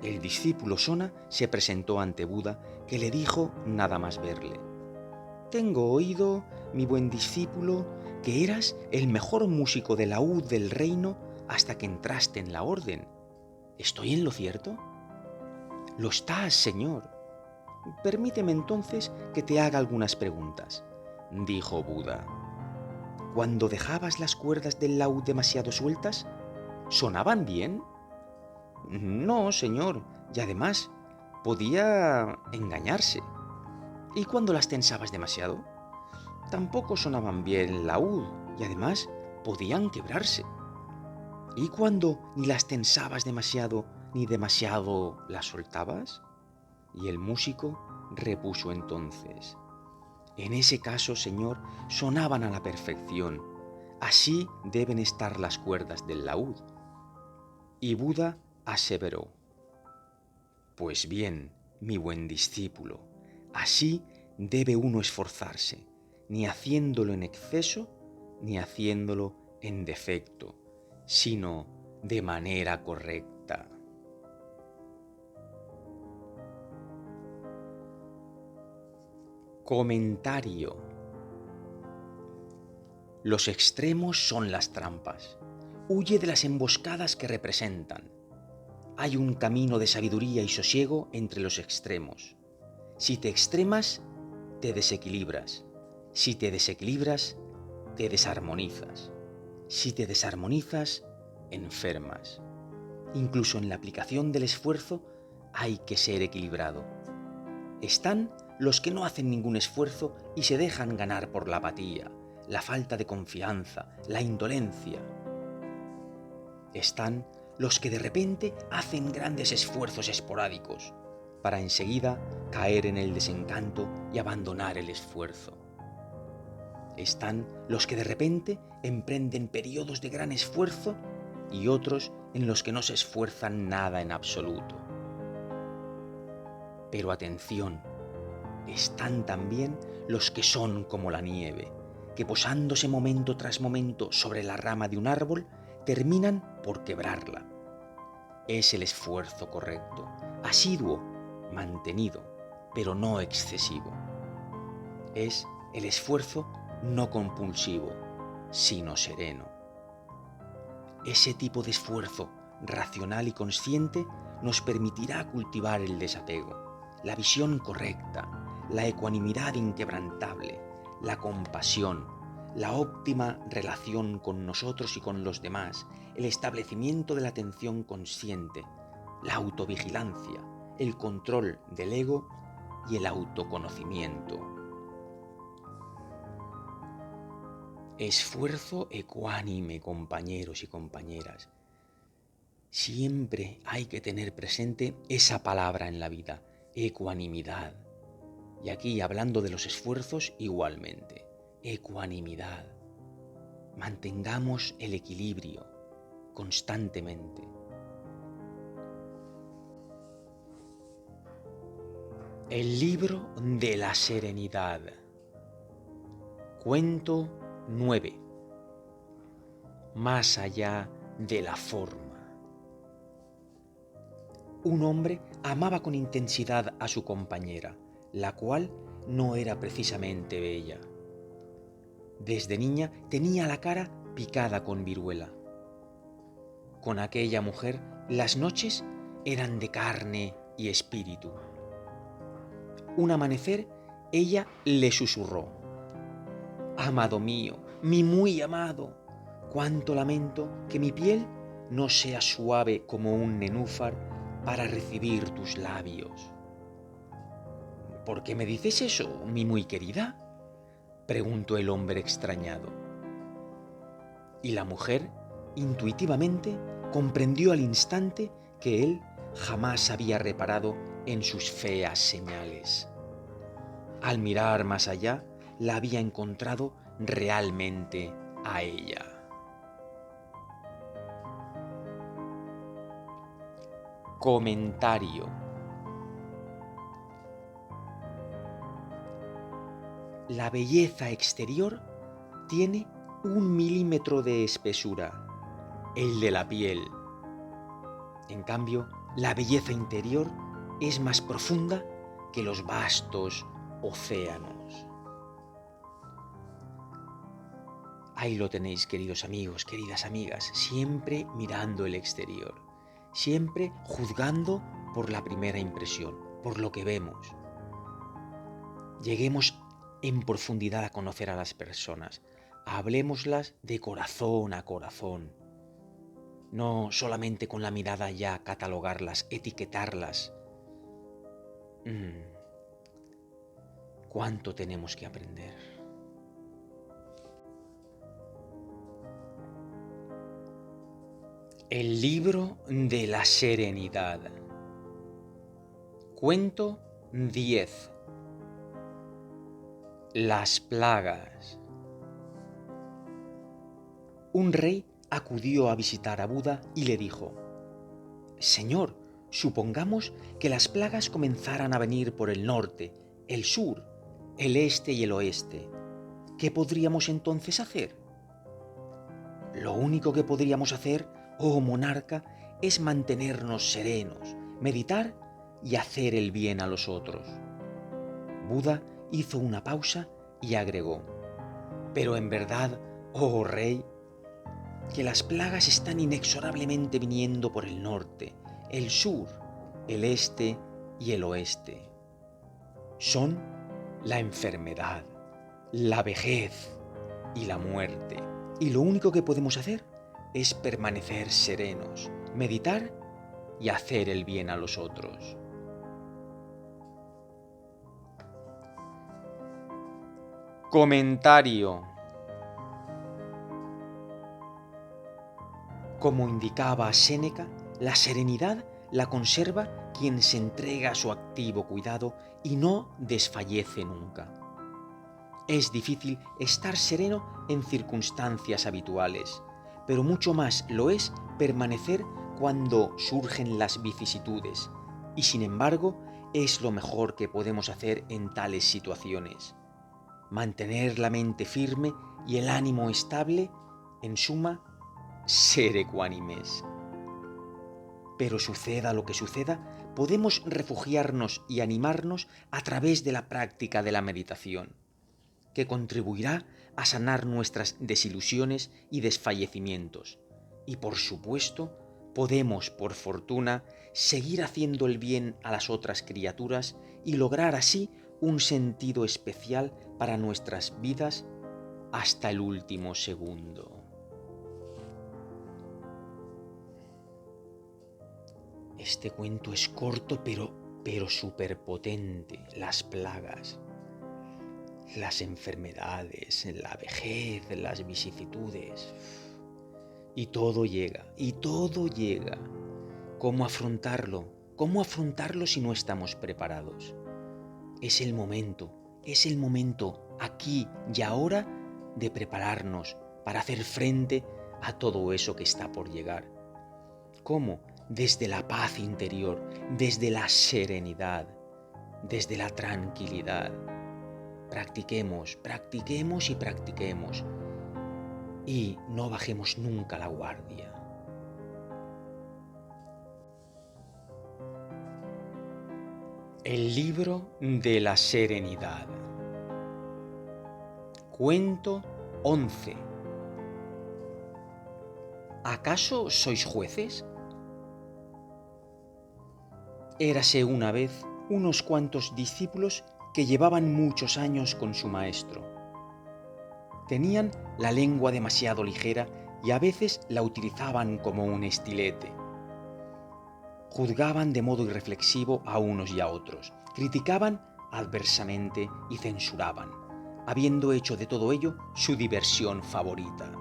El discípulo Sona se presentó ante Buda, que le dijo nada más verle: Tengo oído, mi buen discípulo, que eras el mejor músico de laúd del reino hasta que entraste en la orden. ¿Estoy en lo cierto? Lo estás, señor. Permíteme entonces que te haga algunas preguntas, dijo Buda. Cuando dejabas las cuerdas del laúd demasiado sueltas, ¿sonaban bien? No, señor, y además podía engañarse. ¿Y cuando las tensabas demasiado? Tampoco sonaban bien el laúd y además podían quebrarse. ¿Y cuando ni las tensabas demasiado ni demasiado las soltabas? Y el músico repuso entonces: En ese caso, señor, sonaban a la perfección. Así deben estar las cuerdas del laúd. Y Buda aseveró: Pues bien, mi buen discípulo, así debe uno esforzarse, ni haciéndolo en exceso, ni haciéndolo en defecto, sino de manera correcta. Comentario. Los extremos son las trampas. Huye de las emboscadas que representan. Hay un camino de sabiduría y sosiego entre los extremos. Si te extremas, te desequilibras. Si te desequilibras, te desarmonizas. Si te desarmonizas, enfermas. Incluso en la aplicación del esfuerzo hay que ser equilibrado. Están los que no hacen ningún esfuerzo y se dejan ganar por la apatía, la falta de confianza, la indolencia. Están los que de repente hacen grandes esfuerzos esporádicos, para enseguida caer en el desencanto y abandonar el esfuerzo. Están los que de repente emprenden periodos de gran esfuerzo y otros en los que no se esfuerzan nada en absoluto. Pero atención, están también los que son como la nieve, que posándose momento tras momento sobre la rama de un árbol, terminan por quebrarla. Es el esfuerzo correcto, asiduo, mantenido, pero no excesivo. Es el esfuerzo no compulsivo, sino sereno. Ese tipo de esfuerzo racional y consciente nos permitirá cultivar el desapego, la visión correcta, la ecuanimidad inquebrantable, la compasión, la óptima relación con nosotros y con los demás, el establecimiento de la atención consciente, la autovigilancia, el control del ego y el autoconocimiento. Esfuerzo ecuánime, compañeros y compañeras. Siempre hay que tener presente esa palabra en la vida, ecuanimidad. Y aquí, hablando de los esfuerzos, igualmente, ecuanimidad. Mantengamos el equilibrio constantemente. El libro de la serenidad. Cuento 9. Más allá de la forma. Un hombre amaba con intensidad a su compañera, la cual no era precisamente bella. Desde niña tenía la cara picada con viruela. Con aquella mujer las noches eran de carne y espíritu. Un amanecer ella le susurró: «Amado mío, mi muy amado, cuánto lamento que mi piel no sea suave como un nenúfar para recibir tus labios». «¿Por qué me dices eso, mi muy querida?», preguntó el hombre extrañado. Y la mujer, intuitivamente, comprendió al instante que él jamás había reparado en sus feas señales. Al mirar más allá, la había encontrado realmente a ella. Comentario. La belleza exterior tiene 1 milímetro de espesura, el de la piel. En cambio, la belleza interior es más profunda que los vastos océanos. Ahí lo tenéis, queridos amigos, queridas amigas, siempre mirando el exterior, siempre juzgando por la primera impresión, por lo que vemos. Lleguemos en profundidad a conocer a las personas, hablémoslas de corazón a corazón, no solamente con la mirada ya catalogarlas, etiquetarlas. ¿Cuánto tenemos que aprender? El libro de la serenidad. Cuento 10. Las plagas. Un rey acudió a visitar a Buda y le dijo: «Señor, supongamos que las plagas comenzaran a venir por el norte, el sur, el este y el oeste. ¿Qué podríamos entonces hacer?». «Lo único que podríamos hacer, oh monarca, es mantenernos serenos, meditar y hacer el bien a los otros». Buda hizo una pausa y agregó: «Pero en verdad, oh rey, que las plagas están inexorablemente viniendo por el norte, el sur, el este y el oeste. Son la enfermedad, la vejez y la muerte. Y lo único que podemos hacer es permanecer serenos, meditar y hacer el bien a los otros». Comentario. Como indicaba Séneca, la serenidad la conserva quien se entrega a su activo cuidado y no desfallece nunca. Es difícil estar sereno en circunstancias habituales, pero mucho más lo es permanecer cuando surgen las vicisitudes, y sin embargo es lo mejor que podemos hacer en tales situaciones. Mantener la mente firme y el ánimo estable, en suma, ser ecuánimes. Pero suceda lo que suceda, podemos refugiarnos y animarnos a través de la práctica de la meditación, que contribuirá a sanar nuestras desilusiones y desfallecimientos. Y por supuesto, podemos, por fortuna, seguir haciendo el bien a las otras criaturas y lograr así un sentido especial para nuestras vidas hasta el último segundo. Este cuento es corto, pero súper potente. Las plagas, las enfermedades, la vejez, las vicisitudes. Y todo llega, y todo llega. ¿Cómo afrontarlo? ¿Cómo afrontarlo si no estamos preparados? Es el momento aquí y ahora de prepararnos para hacer frente a todo eso que está por llegar. ¿Cómo? Desde la paz interior, desde la serenidad, desde la tranquilidad. Practiquemos, practiquemos y practiquemos. Y no bajemos nunca la guardia. El libro de la serenidad. Cuento 11. ¿Acaso sois jueces? Érase una vez unos cuantos discípulos que llevaban muchos años con su maestro. Tenían la lengua demasiado ligera y a veces la utilizaban como un estilete. Juzgaban de modo irreflexivo a unos y a otros, criticaban adversamente y censuraban, habiendo hecho de todo ello su diversión favorita.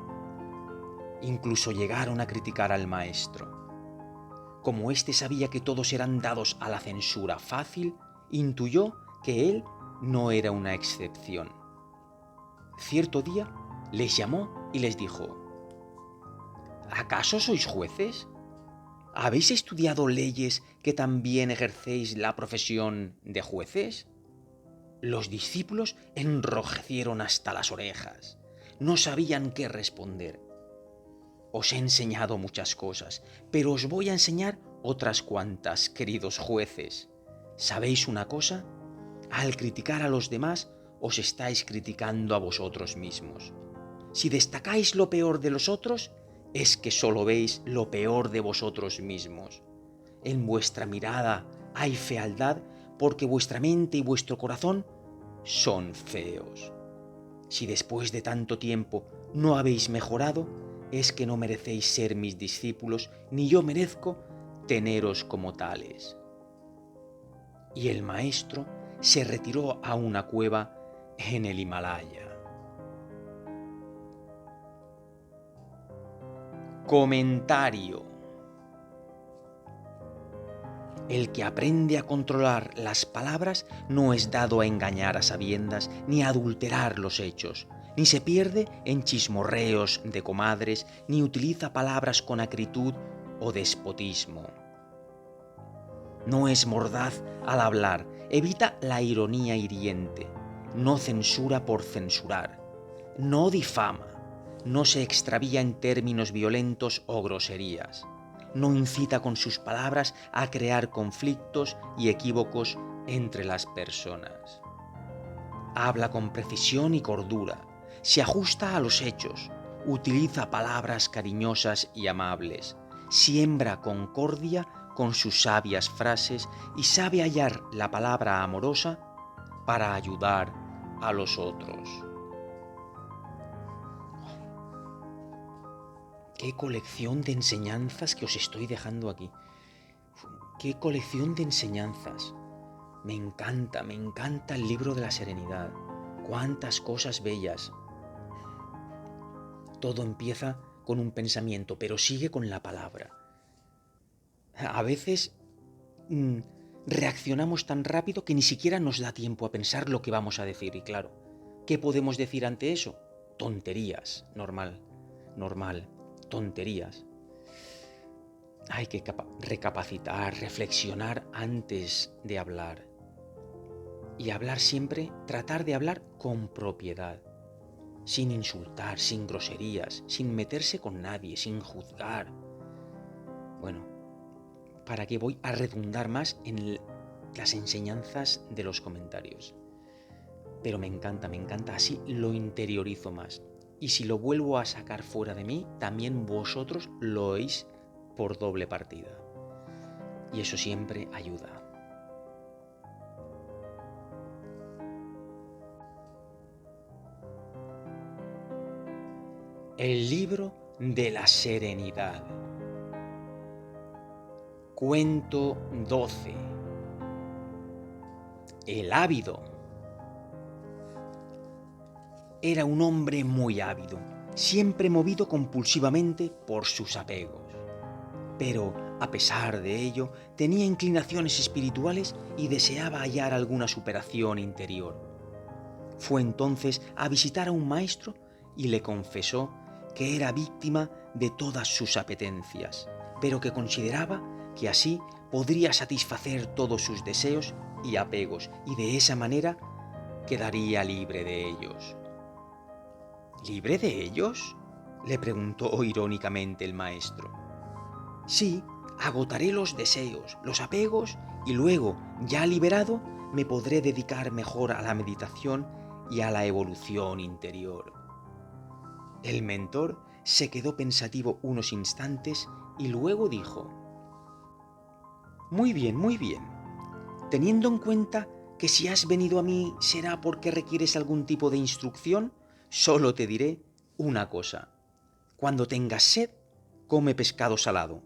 Incluso llegaron a criticar al maestro. Como éste sabía que todos eran dados a la censura fácil, intuyó que él no era una excepción. Cierto día les llamó y les dijo: ¿acaso sois jueces? ¿Habéis estudiado leyes que también ejercéis la profesión de jueces? Los discípulos enrojecieron hasta las orejas. No sabían qué responder. Os he enseñado muchas cosas, pero os voy a enseñar otras cuantas, queridos jueces. ¿Sabéis una cosa? Al criticar a los demás, os estáis criticando a vosotros mismos. Si destacáis lo peor de los otros, es que solo veis lo peor de vosotros mismos. En vuestra mirada hay fealdad porque vuestra mente y vuestro corazón son feos. Si después de tanto tiempo no habéis mejorado, es que no merecéis ser mis discípulos, ni yo merezco teneros como tales. Y el maestro se retiró a una cueva en el Himalaya. Comentario. El que aprende a controlar las palabras no es dado a engañar a sabiendas ni a adulterar los hechos, ni se pierde en chismorreos de comadres, ni utiliza palabras con acritud o despotismo. No es mordaz al hablar, evita la ironía hiriente, no censura por censurar, no difama, no se extravía en términos violentos o groserías, no incita con sus palabras a crear conflictos y equívocos entre las personas. Habla con precisión y cordura, se ajusta a los hechos, utiliza palabras cariñosas y amables, siembra concordia con sus sabias frases y sabe hallar la palabra amorosa para ayudar a los otros. ¡Qué colección de enseñanzas que os estoy dejando aquí! ¡Qué colección de enseñanzas! Me encanta el libro de la serenidad. ¡Cuántas cosas bellas! Todo empieza con un pensamiento, pero sigue con la palabra. A veces reaccionamos tan rápido que ni siquiera nos da tiempo a pensar lo que vamos a decir. Y claro, ¿qué podemos decir ante eso? Tonterías, normal, tonterías. Hay que recapacitar, reflexionar antes de hablar. Y hablar siempre, tratar de hablar con propiedad, sin insultar, sin groserías, sin meterse con nadie, sin juzgar. Bueno, ¿para qué voy a redundar más en las enseñanzas de los comentarios? Pero me encanta, así lo interiorizo más. Y si lo vuelvo a sacar fuera de mí, también vosotros lo oís por doble partida. Y eso siempre ayuda. El libro de la serenidad. Cuento 12. El ávido. Era un hombre muy ávido, siempre movido compulsivamente por sus apegos. Pero, a pesar de ello, tenía inclinaciones espirituales y deseaba hallar alguna superación interior. Fue entonces a visitar a un maestro y le confesó que era víctima de todas sus apetencias, pero que consideraba que así podría satisfacer todos sus deseos y apegos, y de esa manera quedaría libre de ellos. ¿Libre de ellos?, le preguntó irónicamente el maestro. Sí, agotaré los deseos, los apegos y luego, ya liberado, me podré dedicar mejor a la meditación y a la evolución interior. El mentor se quedó pensativo unos instantes y luego dijo: Muy bien, muy bien. Teniendo en cuenta que si has venido a mí será porque requieres algún tipo de instrucción, solo te diré una cosa. Cuando tengas sed, come pescado salado.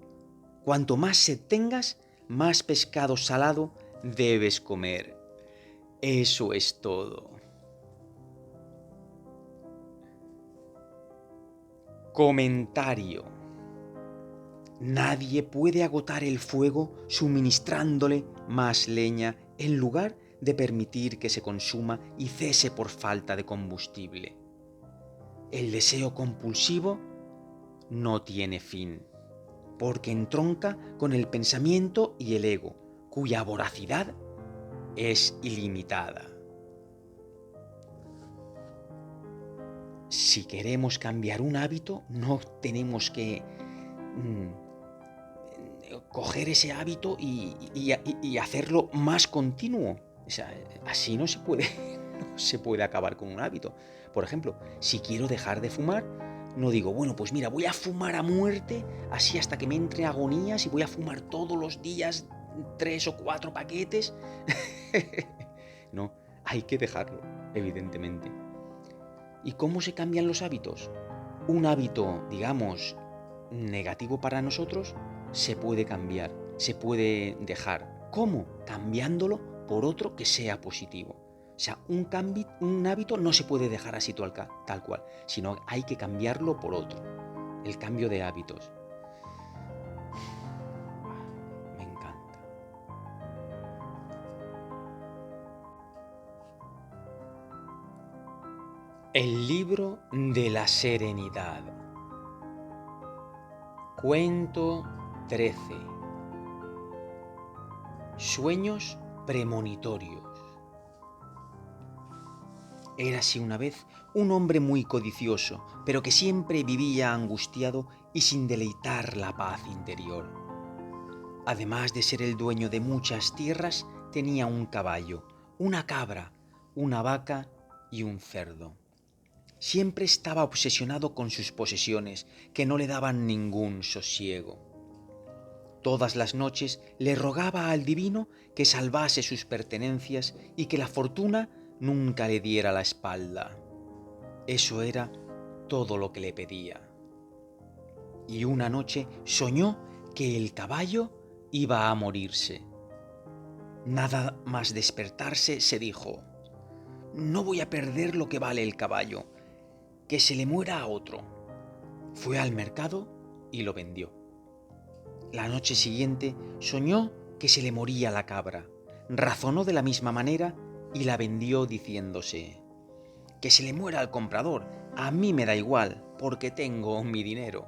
Cuanto más sed tengas, más pescado salado debes comer. Eso es todo. Comentario. Nadie puede agotar el fuego suministrándole más leña en lugar de permitir que se consuma y cese por falta de combustible. El deseo compulsivo no tiene fin, porque entronca con el pensamiento y el ego, cuya voracidad es ilimitada. Si queremos cambiar un hábito, no tenemos que coger ese hábito y hacerlo más continuo. O sea, así no se puede acabar con un hábito. Por ejemplo, si quiero dejar de fumar, no digo, bueno, pues mira, voy a fumar a muerte, así hasta que me entre agonías y voy a fumar todos los días 3 o 4 paquetes. No, hay que dejarlo, evidentemente. ¿Y cómo se cambian los hábitos? Un hábito, digamos, negativo para nosotros, se puede cambiar, se puede dejar. ¿Cómo? Cambiándolo por otro que sea positivo. O sea, un hábito no se puede dejar así tal cual, sino hay que cambiarlo por otro. El cambio de hábitos. Me encanta. El libro de la serenidad. Cuento 13. Sueños premonitorios. Érase una vez un hombre muy codicioso, pero que siempre vivía angustiado y sin deleitar la paz interior. Además de ser el dueño de muchas tierras, tenía un caballo, una cabra, una vaca y un cerdo. Siempre estaba obsesionado con sus posesiones, que no le daban ningún sosiego. Todas las noches le rogaba al divino que salvase sus pertenencias y que la fortuna nunca le diera la espalda. Eso era todo lo que le pedía. Y una noche soñó que el caballo iba a morirse. Nada más despertarse se dijo: no voy a perder lo que vale el caballo, que se le muera a otro. Fue al mercado y lo vendió. La noche siguiente soñó que se le moría la cabra. Razonó de la misma manera y la vendió diciéndose: que se le muera al comprador, a mí me da igual, porque tengo mi dinero.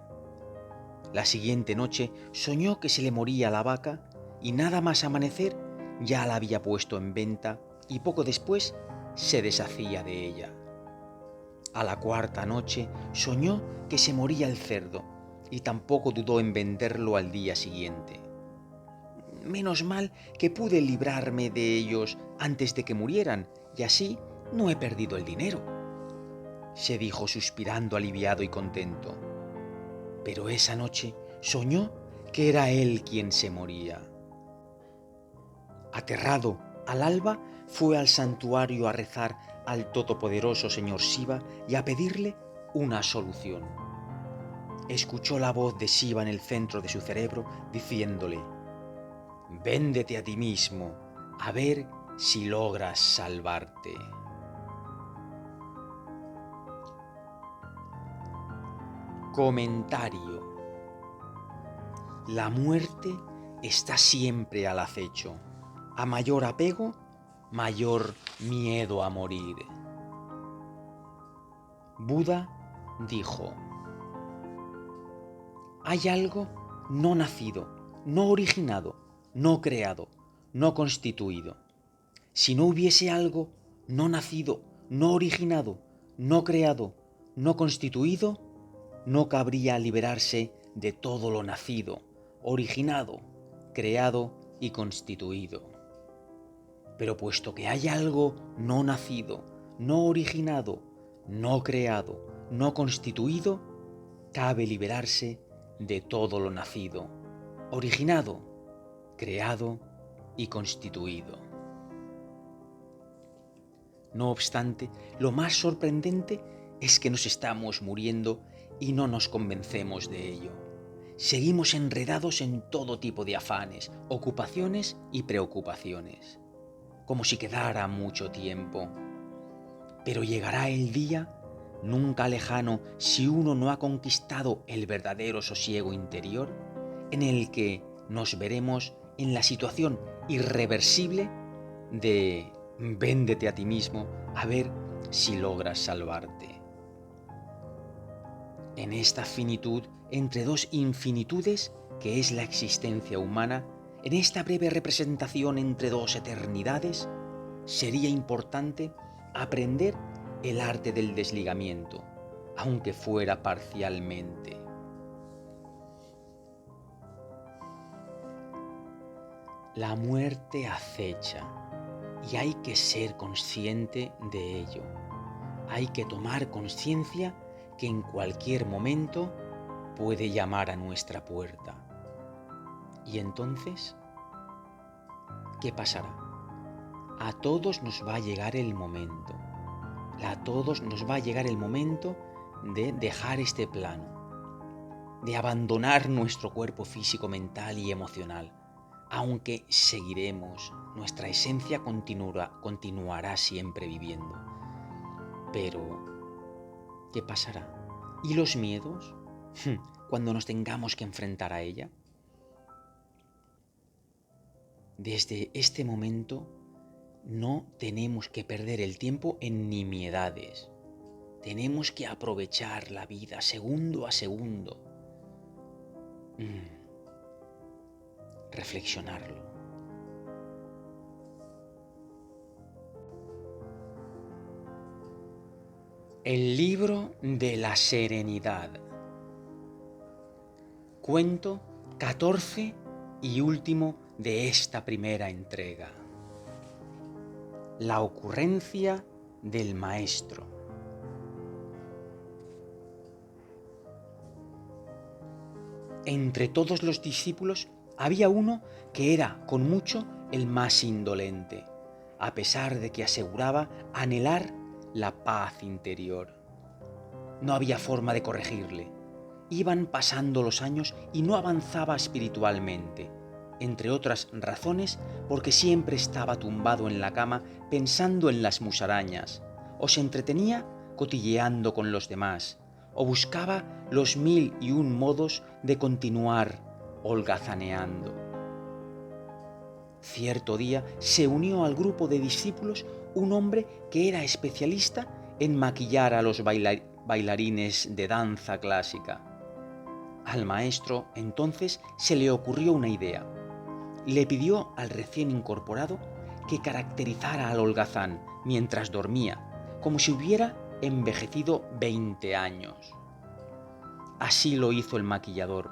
La siguiente noche soñó que se le moría la vaca y nada más amanecer ya la había puesto en venta y poco después se deshacía de ella. A la cuarta noche soñó que se moría el cerdo y tampoco dudó en venderlo al día siguiente. Menos mal que pude librarme de ellos antes de que murieran y así no he perdido el dinero, se dijo suspirando aliviado y contento. Pero esa noche soñó que era él quien se moría. Aterrado, al alba fue al santuario a rezar al todopoderoso señor Shiva y a pedirle una solución. Escuchó la voz de Shiva en el centro de su cerebro diciéndole: véndete a ti mismo, a ver si logras salvarte. Comentario. La muerte está siempre al acecho. A mayor apego, mayor miedo a morir. Buda dijo: hay algo no nacido, no originado, no creado, no constituido. Si no hubiese algo no nacido, no originado, no creado, no constituido, no cabría liberarse de todo lo nacido, originado, creado y constituido. Pero puesto que hay algo no nacido, no originado, no creado, no constituido, cabe liberarse de todo lo nacido, originado, creado y constituido. No obstante, lo más sorprendente es que nos estamos muriendo y no nos convencemos de ello. Seguimos enredados en todo tipo de afanes, ocupaciones y preocupaciones, como si quedara mucho tiempo. Pero llegará el día, nunca lejano si uno no ha conquistado el verdadero sosiego interior, en el que nos veremos en la situación irreversible de véndete a ti mismo a ver si logras salvarte. En esta finitud entre dos infinitudes que es la existencia humana, en esta breve representación entre dos eternidades, sería importante aprender el arte del desligamiento, aunque fuera parcialmente. La muerte acecha y hay que ser consciente de ello. Hay que tomar conciencia que en cualquier momento puede llamar a nuestra puerta. ¿Y entonces qué pasará? A todos nos va a llegar el momento. A todos nos va a llegar el momento de dejar este plano, de abandonar nuestro cuerpo físico, mental y emocional. Aunque seguiremos, nuestra esencia continuará siempre viviendo. Pero, ¿qué pasará? ¿Y los miedos? Cuando nos tengamos que enfrentar a ella. Desde este momento no tenemos que perder el tiempo en nimiedades. Tenemos que aprovechar la vida segundo a segundo. Reflexionarlo. El libro de la serenidad. Cuento 14 y último de esta primera entrega. La ocurrencia del maestro. Entre todos los discípulos había uno que era con mucho el más indolente, a pesar de que aseguraba anhelar la paz interior. No había forma de corregirle. Iban pasando los años y no avanzaba espiritualmente, entre otras razones porque siempre estaba tumbado en la cama pensando en las musarañas, o se entretenía cotilleando con los demás, o buscaba los 1001 modos de continuar holgazaneando. Cierto día se unió al grupo de discípulos un hombre que era especialista en maquillar a los bailarines de danza clásica. Al maestro entonces se le ocurrió una idea. Le pidió al recién incorporado que caracterizara al holgazán mientras dormía, como si hubiera envejecido 20 años. Así lo hizo el maquillador.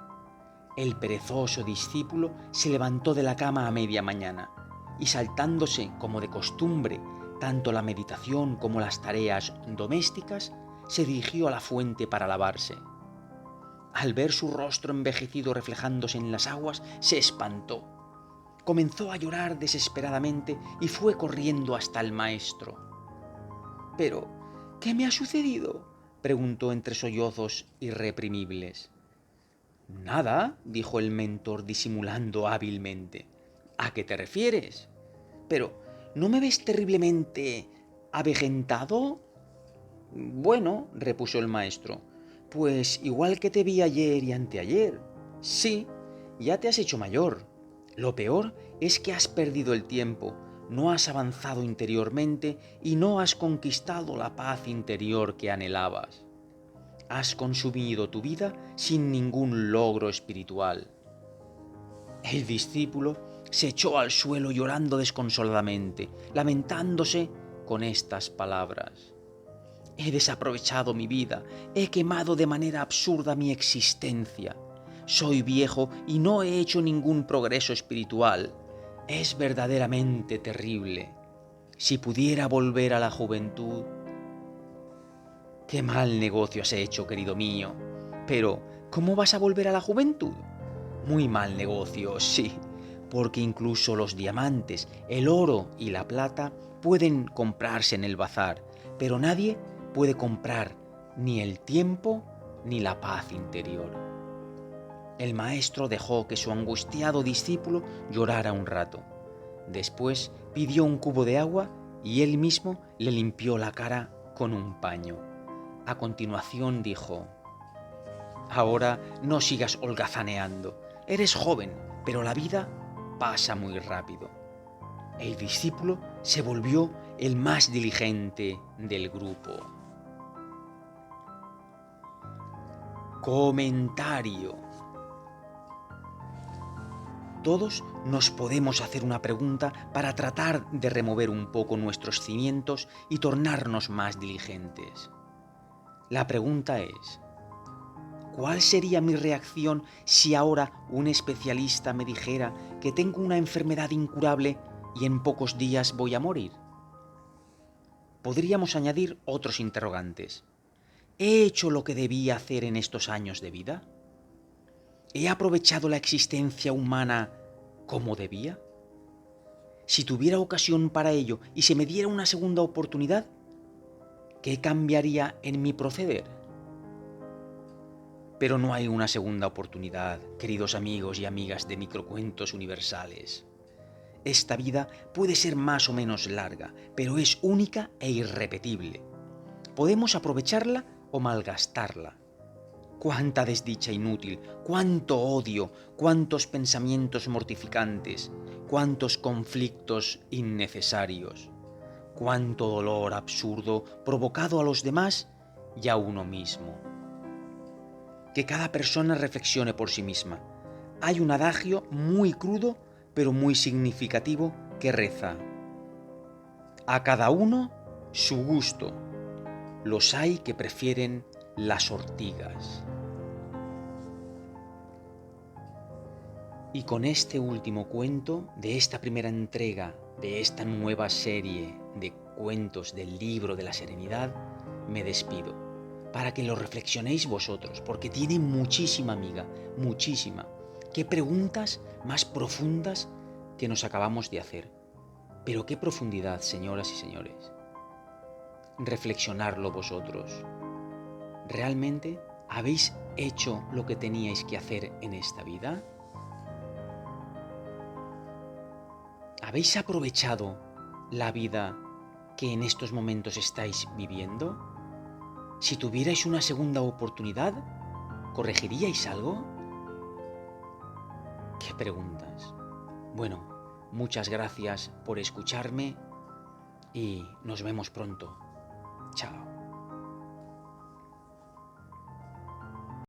El perezoso discípulo se levantó de la cama a media mañana y, saltándose como de costumbre tanto la meditación como las tareas domésticas, se dirigió a la fuente para lavarse. Al ver su rostro envejecido reflejándose en las aguas, se espantó. Comenzó a llorar desesperadamente y fue corriendo hasta el maestro. «¿Pero qué me ha sucedido?», preguntó entre sollozos irreprimibles. «Nada», dijo el mentor disimulando hábilmente. «¿A qué te refieres? Pero, ¿no me ves terriblemente avejentado?» «Bueno», repuso el maestro, «pues igual que te vi ayer y anteayer. Sí, ya te has hecho mayor. Lo peor es que has perdido el tiempo, no has avanzado interiormente y no has conquistado la paz interior que anhelabas. Has consumido tu vida sin ningún logro espiritual». El discípulo se echó al suelo llorando desconsoladamente, lamentándose con estas palabras: «He desaprovechado mi vida, he quemado de manera absurda mi existencia. Soy viejo y no he hecho ningún progreso espiritual. Es verdaderamente terrible. Si pudiera volver a la juventud... Qué mal negocio has hecho, querido mío. Pero, ¿cómo vas a volver a la juventud? Muy mal negocio, sí, porque incluso los diamantes, el oro y la plata pueden comprarse en el bazar, pero nadie puede comprar ni el tiempo ni la paz interior. El maestro dejó que su angustiado discípulo llorara un rato. Después pidió un cubo de agua y él mismo le limpió la cara con un paño. A continuación dijo: ahora no sigas holgazaneando. Eres joven, pero la vida pasa muy rápido. El discípulo se volvió el más diligente del grupo. Comentario. Todos nos podemos hacer una pregunta para tratar de remover un poco nuestros cimientos y tornarnos más diligentes. La pregunta es: ¿cuál sería mi reacción si ahora un especialista me dijera que tengo una enfermedad incurable y en pocos días voy a morir? Podríamos añadir otros interrogantes. ¿He hecho lo que debía hacer en estos años de vida? ¿He aprovechado la existencia humana como debía? Si tuviera ocasión para ello y se me diera una segunda oportunidad, ¿qué cambiaría en mi proceder? Pero no hay una segunda oportunidad, queridos amigos y amigas de Microcuentos Universales. Esta vida puede ser más o menos larga, pero es única e irrepetible. Podemos aprovecharla o malgastarla. Cuánta desdicha inútil, cuánto odio, cuántos pensamientos mortificantes, cuántos conflictos innecesarios, cuánto dolor absurdo provocado a los demás y a uno mismo. Que cada persona reflexione por sí misma. Hay un adagio muy crudo pero muy significativo que reza: a cada uno su gusto. Los hay que prefieren las ortigas. Y con este último cuento de esta primera entrega de esta nueva serie de cuentos del libro de la serenidad, me despido, para que lo reflexionéis vosotros, porque tiene muchísima amiga, muchísima. Qué preguntas más profundas que nos acabamos de hacer. Pero qué profundidad, señoras y señores. Reflexionarlo vosotros. ¿Realmente habéis hecho lo que teníais que hacer en esta vida? ¿Habéis aprovechado la vida que en estos momentos estáis viviendo? Si tuvierais una segunda oportunidad, ¿corregiríais algo? ¿Qué preguntas? Bueno, muchas gracias por escucharme y nos vemos pronto. Chao.